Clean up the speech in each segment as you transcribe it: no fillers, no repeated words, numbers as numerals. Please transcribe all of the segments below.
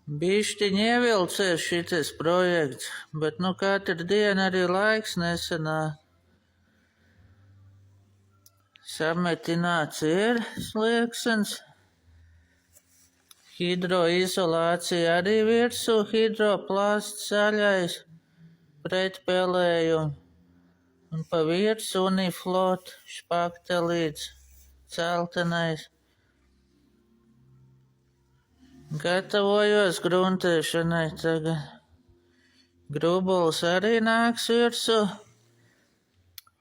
Bišķiņ ievilcies šitais projekts, bet katru dienu arī laiks nesanāk. Sametināts ir slieksens. Hidroizolācija arī virsū, hidroplasts zaļais, pret pelējumu. Un pa virsmu uniflot špaktelīts, celtenais. Gatavojos gruntēšanai tagad. Grubulis arī nāks virsū.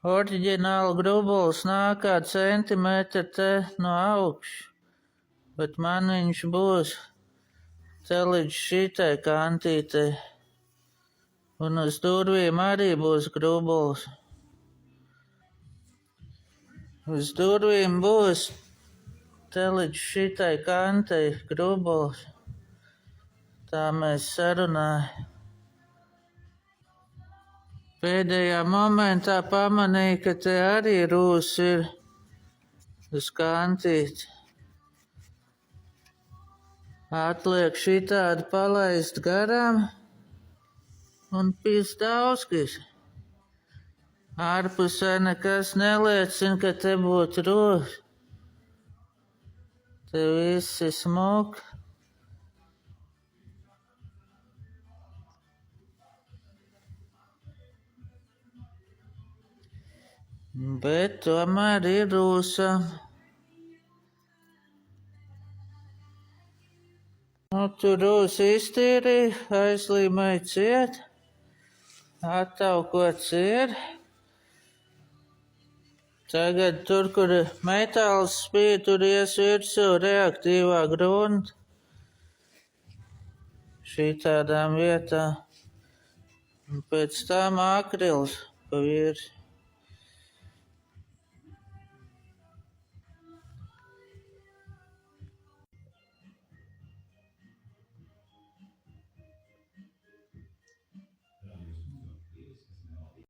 Oriģināli grubulis nāk kā centimetri te no augšas, bet man viņš būs te līdz šitai kantītei. Un uz durvīm arī būs grubulis. Uz durvīm būs te līdz šitai kantei grubulis. Tā mēs sarunājam. Pēdējā momentā pamanīju, ka te arī rūs ir uz kantīti. Atliek šitādi palaist garām un pizdauskis. Ārpusē nekas neliecina, ka te būtu rūs. Te viss ir smuki. Bet tomēr ir rūsam. Tur rūs iztīrīja, aizlīmēja ciet, attaukots ir. Tagad tur, kur metāls spīd, tur ies virsū reaktīvā grunta. Šitādām vietām. Un pēc tam akrils pa virsmu.